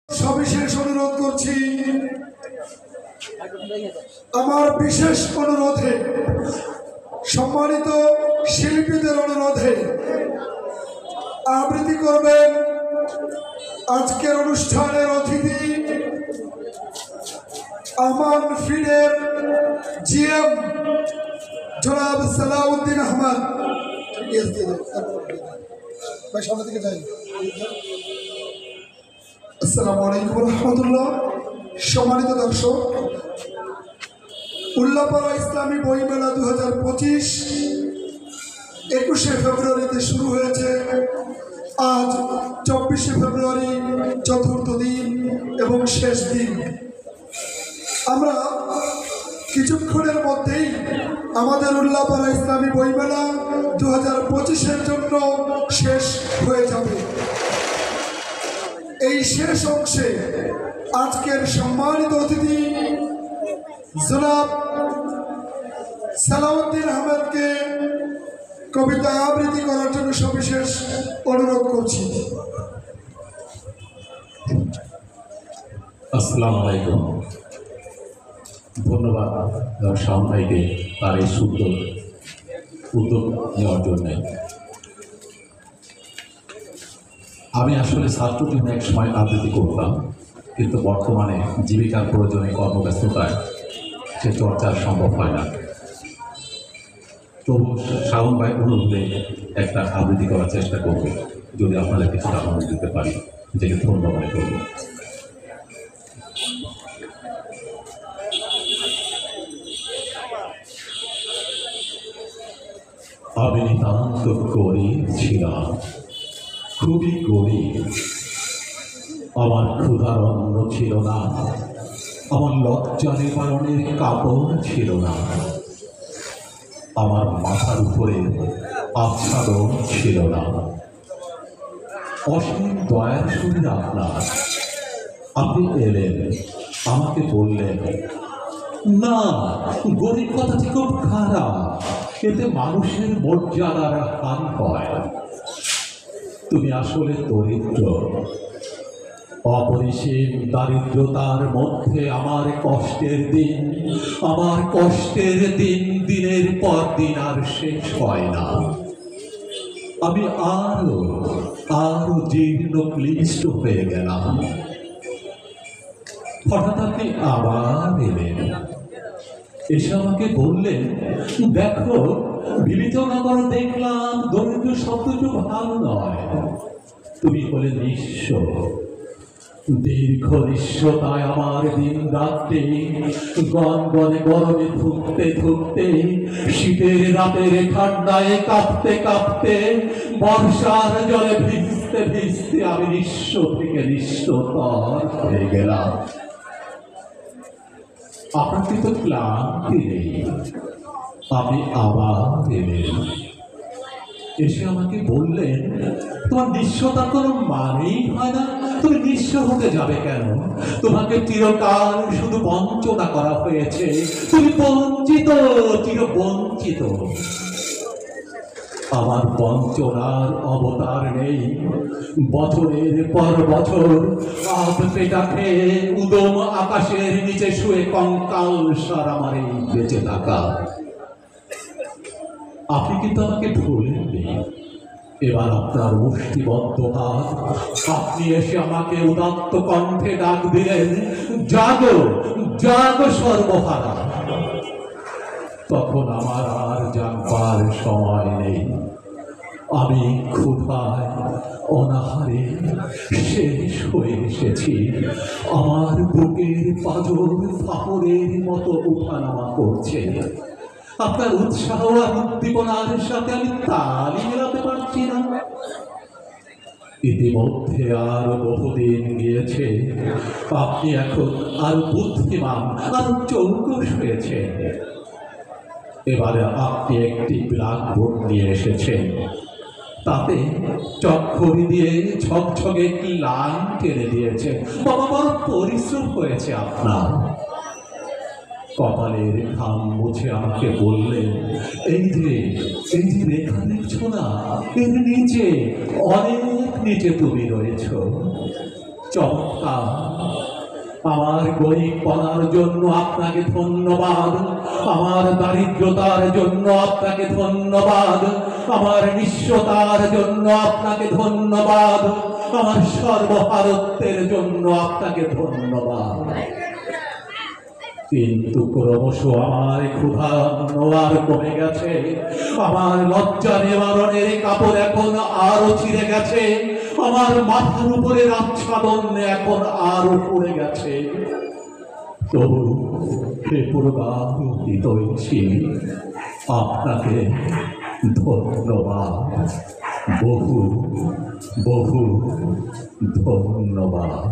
সবিশেষ অনুরোধ করছি, আমার বিশেষ অনুরোধে, সম্মানিত শিল্পীদের অনুরোধে আবৃত্তি করবেন আজকের অনুষ্ঠানের অতিথি আমান ফিডের জিএম জনাব সালাউদ্দিন আহমদ। সামনে থেকে যাই। আসসালামু আলাইকুম রহমতুল্লাহ। সম্মানিত দর্শক, উল্লাপাড়া ইসলামী বইমেলা 2025 21শে ফেব্রুয়ারিতে শুরু হয়েছে। আজ 24শে ফেব্রুয়ারি, চতুর্থ দিন এবং শেষ দিন। আমরা কিছুক্ষণের মধ্যেই আমাদের উল্লাপাড়া ইসলামী বইমেলা 2025-এর জন্য শেষ হয়ে যাবে। এই শেষ অংশে আজকের সম্মানিত অতিথি জনাব সালাউদ্দিন আহমদকে কবিতা আবৃত্তি করার জন্য সবিশেষ অনুরোধ করছি। আসসালামু আলাইকুম। ধন্যবাদ শাওন ভাইকে তার এই সুন্দর উদ্যোগ নেওয়ার জন্য। আমি আসলে ছাত্র জীবনে এক সময় আবৃত্তি করতাম, কিন্তু বর্তমানে জীবিকার প্রয়োজনে কর্মব্যস্ততায় সে চর্চা সম্ভব হয় না। তবু শাওন ভাই অনুরোধে একটা আবৃত্তি করার চেষ্টা করব, যদি আপনাদের কিছুটা আনন্দ দিতে পারি, যেটা ধন্য মনে করব। আমি নিতান্ত গরিব ছিলাম, খুবই গরিব। আমার ক্ষুধার অন্ন ছিল না, আমার লজ্জা নিবারণের কাপড় ছিল না, আমার মাথার উপরে আচ্ছাদন ছিল না। অসীম দয়ার শরীর আপনার, আপনি এলেন, আমাকে বললেন, না, গরিব কথাটি খুব খারাপ, এতে মানুষের মর্যাদার হান হয়। তুমি আসলে দরিদ্র। অপরিসীম দারিদ্রতার মধ্যে আমার কষ্টের দিন, আমার কষ্টের দিন দিনের পর দিন আর শেষ হয় না। আমি আরো জীর্ণ ক্লিষ্ট হয়ে গেলাম। হঠাৎ আপনি আবার এলেন, এসে আমাকে বললেন, দেখো, বিবেচনা করে দেখলাম দরিদ্র শব্দটি ভালো নয়, তুমি হলে নিঃস্ব। দীর্ঘ নিঃস্বতায় আমার দিন রাত্রে গনগনে গরমে ধুকতে ধুকতে, শীতের রাতের ঠান্ডায় কাঁপতে কাঁপতে, বর্ষার জলে ভিজতে ভিজতে আমি নিঃস্ব থেকে নিঃস্বতর হয়ে গেলাম। আপনার কিন্তু ক্লান্তি নেই। আপনি আবার এলেন, এসে আমাকে বললেন, তোমার নিঃস্বতার কোনো মানেই হয় না, তুমি নিঃস্ব হতে যাবে কেন? তোমাকে চিরকাল শুধু বঞ্চনা করা হয়েছে, তুমি বঞ্চিত, চিরবঞ্চিত। আমার বঞ্চনার অবতার নেই। বছরের পর বছর আধ পেটা খেয়ে উদম আকাশের নিচে শুয়ে কঙ্কাল সার আমার এই বেঁচে থাকা। আপনি কিন্তু আমাকে ভুলেননি। এবার আপনার মুষ্টিবদ্ধ হাত, আপনি এসে আমাকে উদাত্ত কণ্ঠে ডাক দিলেন, জাগো, জাগো সর্বহারা। তখন আমার আর জাগবার সময় নেই। আমি ক্ষুধায় অনাহারে শেষ হয়ে এসেছি। আমার বুকের পাঁজর ফাপড়ের মতো উঠানামা করছে। আপনার উৎসাহ আর উদ্দীপনার সাথে আমি তালি মেলাতে পারছি না। ইতিমধ্যে আর বহুদিন গিয়েছে, আপনি এখন আর বুদ্ধিমান আর চৌকস হয়েছেন। এবারে আপনি একটি ব্ল্যাকবোর্ড নিয়ে এসেছেন, তাতে চকখড়ি দিয়ে ঝকঝকে একটি লাইন টেনে দিয়েছেন। বাবা, বড় পরিশ্রম হয়েছে আপনার। কপালের ঘাম মুছে আমাকে বললেন, এই যে রেখা দেখছো না, এর নিচে, অনেক নিচে তুমি রয়েছ। চমৎকার। আমার গরিবপনার জন্য আপনাকে ধন্যবাদ, আমার দারিদ্রতার জন্য আপনাকে ধন্যবাদ, আমার নিঃস্বতার জন্য আপনাকে ধন্যবাদ, আমার সর্বহারত্বের জন্য আপনাকে ধন্যবাদ। কিন্তু ক্রমশ আমার ক্ষুধা আর কমে গেছে, আমার লজ্জা নিবারণের কাপড় এখন আরো ছিঁড়ে গেছে, আমার মাথার উপরের আচ্ছাদন এখন আরো পড়ে গেছে। তবু হে পূর্বাদ হিতৈষী, আপনাকে ধন্যবাদ, বহু বহু ধন্যবাদ।